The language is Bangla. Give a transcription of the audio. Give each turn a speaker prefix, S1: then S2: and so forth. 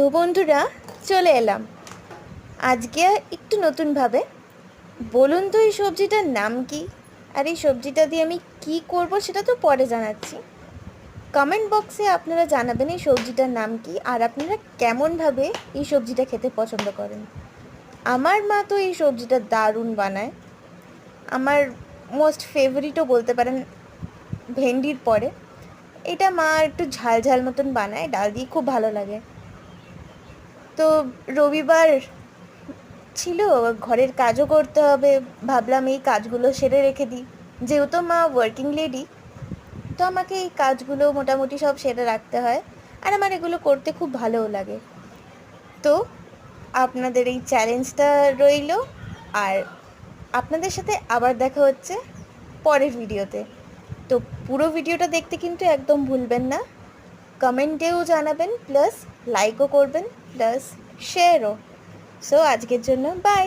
S1: তো বন্ধুরা, চলে এলাম আজকে একটু নতুনভাবে। বলুন তো এই সবজিটার নাম কি, আর এই সবজিটা দিয়ে আমি কি করব সেটা তো পরে জানাচ্ছি। কমেন্ট বক্সে আপনারা জানাবেন এই সবজিটার নাম কি, আর আপনারা কেমনভাবে এই সবজিটা খেতে পছন্দ করেন। আমার মা তো এই সবজিটা দারুণ বানায়। আমার মোস্ট ফেভারিটও বলতে পারেন ভেন্ডির পরে। এটা মা একটু ঝাল ঝাল মতন বানায়, ডাল দিয়ে খুব ভালো লাগে। তো রবিবার ছিল, ঘরের কাজও করতে হবে, ভাবলাম এই কাজগুলো সেরে রেখে দিই। যেহেতু মা ওয়ার্কিং লেডি, তো আমাকে এই কাজগুলো মোটামুটি সব সেরে রাখতে হয়, আর আমার এগুলো করতে খুব ভালোও লাগে। তো আপনাদের এই চ্যালেঞ্জটা রইলো, আর আপনাদের সাথে আবার দেখা হচ্ছে পরের ভিডিওতে। তো পুরো ভিডিওটা দেখতে কিন্তু একদম ভুলবেন না। কমেন্টেও জানাবেন, প্লাস লাইকও করবেন, প্লাস শেয়ারও। সো আজকের জন্য বাই।